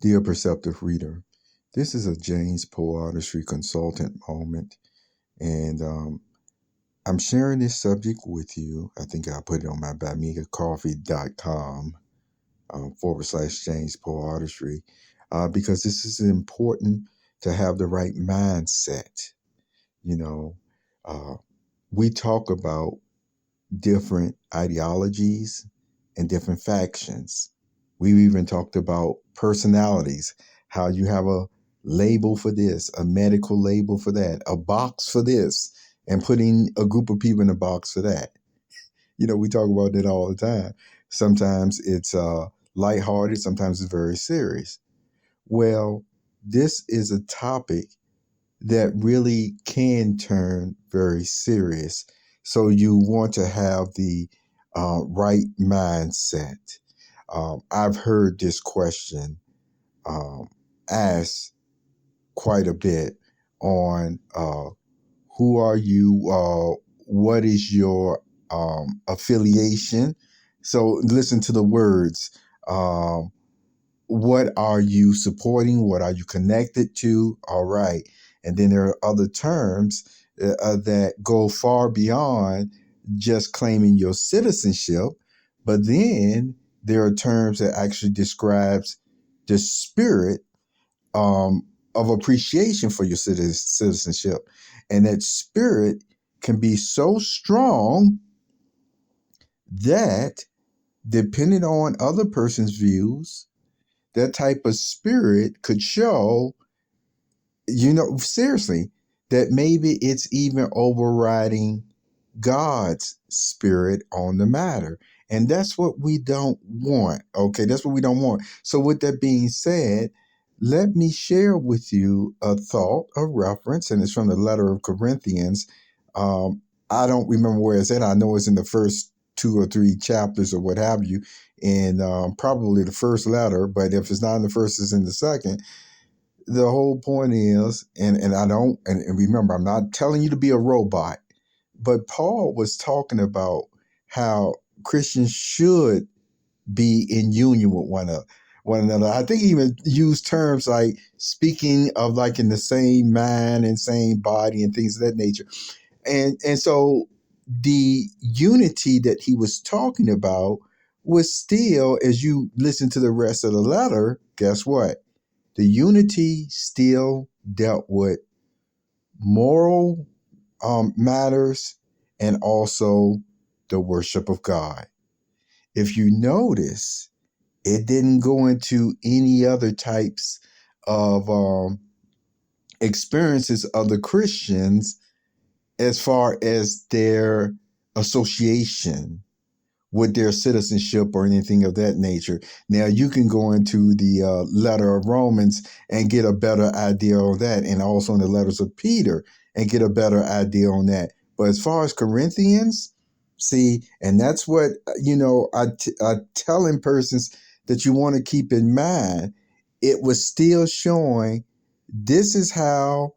Dear Perceptive Reader, this is a James Poe Artistry Consultant moment, and I'm sharing this subject with you. I think I put it on my buymeacoffee.com / James Poe Artistry because this is important to have the right mindset. You know, uh, we talk about different ideologies and different factions. We've even talked about personalities, how you have a label for this, a medical label for that, a box for this, and putting a group of people in a box for that. We talk about that all the time. Sometimes it's lighthearted, sometimes it's very serious. Well, this is a topic that really can turn very serious. So you want to have the right mindset. I've heard this question asked quite a bit on who are you? What is your affiliation? So listen to the words. What are you supporting? What are you connected to? All right. And then there are other terms that go far beyond just claiming your citizenship. But then there are terms that actually describes the spirit of appreciation for your citizenship. And that spirit can be so strong that depending on other person's views, that type of spirit could show, seriously, that maybe it's even overriding God's spirit on the matter. And that's what we don't want. Okay, that's what we don't want. So with that being said, let me share with you a thought, a reference, and it's from the letter of Corinthians. I don't remember where it's at. I know it's in the first 2 or 3 chapters or what have you, in probably the first letter, but if it's not in the first, it's in the second. The whole point is, and remember, I'm not telling you to be a robot, but Paul was talking about how Christians should be in union with one another. I think he even used terms like speaking of like in the same mind and same body and things of that nature. And so the unity that he was talking about was still, as you listen to the rest of the letter, guess what? The unity still dealt with moral matters and also the worship of God. If you notice, it didn't go into any other types of experiences of the Christians as far as their association with their citizenship or anything of that nature. Now, you can go into the letter of Romans and get a better idea on that, and also in the letters of Peter and get a better idea on that. But as far as Corinthians, see, and that's what, I telling persons that you want to keep in mind, it was still showing this is how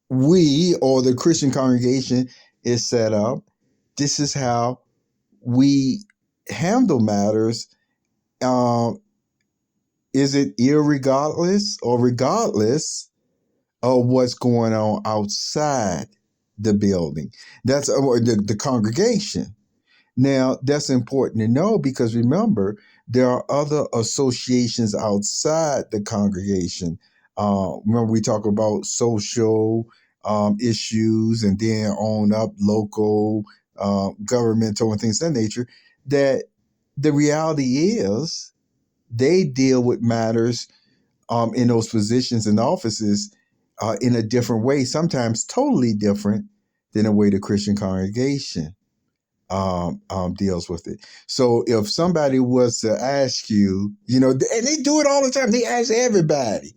we or the Christian congregation is set up. This is how we handle matters. Is it irregardless or regardless of what's going on outside the building? That's the congregation. Now, that's important to know because remember, there are other associations outside the congregation. Remember, we talk about social issues and then on up local, governmental, and things of that nature. That the reality is they deal with matters in those positions and offices in a different way, sometimes totally different than the way the Christian congregation deals with it. So if somebody was to ask you, and they do it all the time, they ask everybody,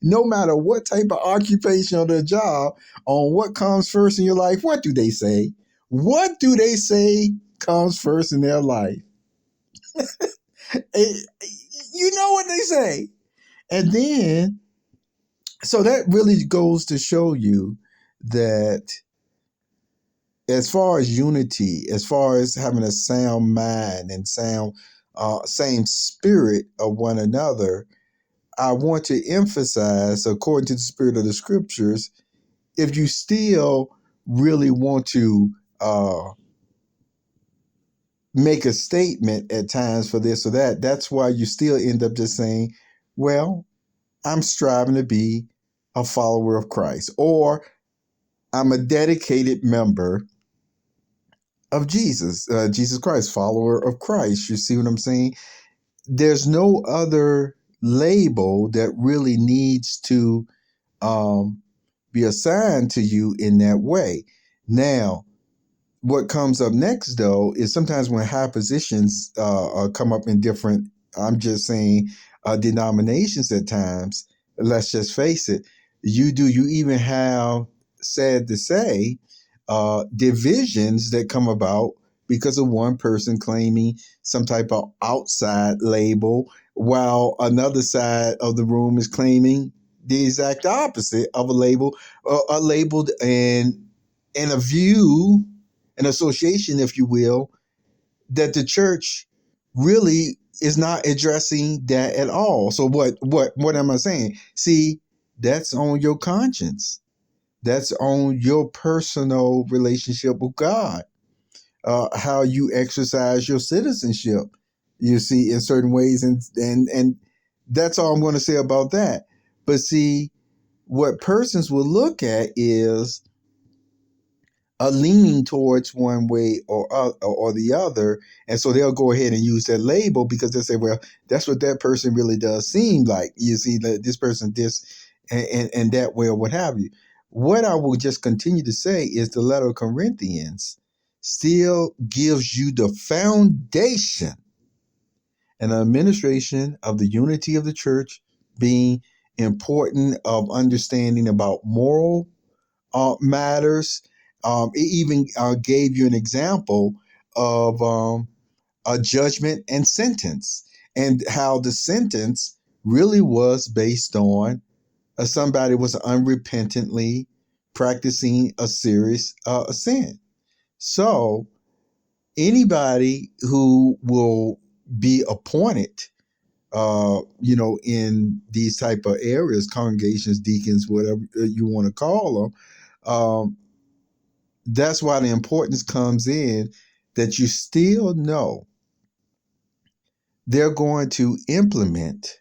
no matter what type of occupation or their job, on what comes first in your life, what do they say? What do they say comes first in their life? You know what they say. And then, so that really goes to show you that as far as unity, as far as having a sound mind and sound same spirit of one another, I want to emphasize, according to the spirit of the scriptures, if you still really want to make a statement at times for this or that, that's why you still end up just saying, well, I'm striving to be a follower of Christ, or I'm a dedicated member of Jesus Christ, follower of Christ. You see what I'm saying? There's no other label that really needs to um, be assigned to you in that way. Now, what comes up next, though, is sometimes when high positions come up in different, I'm just saying, denominations at times, let's just face it, you even have, sad to say, divisions that come about because of one person claiming some type of outside label, while another side of the room is claiming the exact opposite of a label, a labeled and a view, an association, if you will, that the church really is not addressing that at all. So what am I saying? See, that's on your conscience. That's on your personal relationship with God. How you exercise your citizenship, you see, in certain ways, and that's all I'm going to say about that. But see, what persons will look at is a leaning towards one way or the other, and so they'll go ahead and use that label because they say, well, that's what that person really does seem like. You see that this person this and that way, or what have you. What I will just continue to say is the letter of Corinthians still gives you the foundation and administration of the unity of the church being important, of understanding about moral matters. It even gave you an example of a judgment and sentence, and how the sentence really was based on somebody was unrepentantly practicing a serious sin. So anybody who will be appointed, in these type of areas, congregations, deacons, whatever you want to call them, that's why the importance comes in, that you still know they're going to implement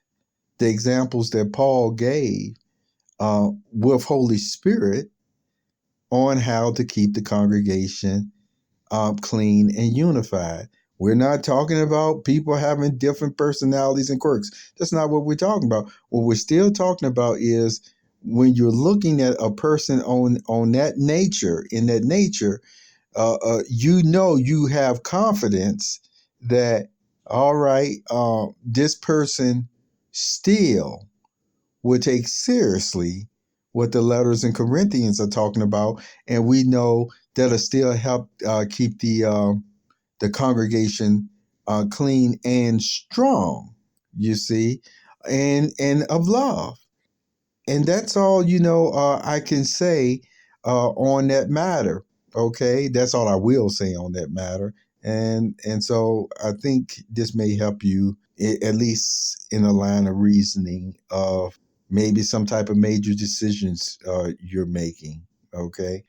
the examples that Paul gave with Holy Spirit on how to keep the congregation clean and unified. We're not talking about people having different personalities and quirks. That's not what we're talking about. What we're still talking about is when you're looking at a person on that nature, in that nature, you have confidence that, all right, this person still will take seriously what the letters in Corinthians are talking about, and we know that'll still help keep the congregation clean and strong. You see, and of love. And that's all, I can say on that matter. Okay, that's all I will say on that matter. And so I think this may help you, at least in a line of reasoning of maybe some type of major decisions you're making. Okay,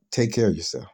take care of yourself.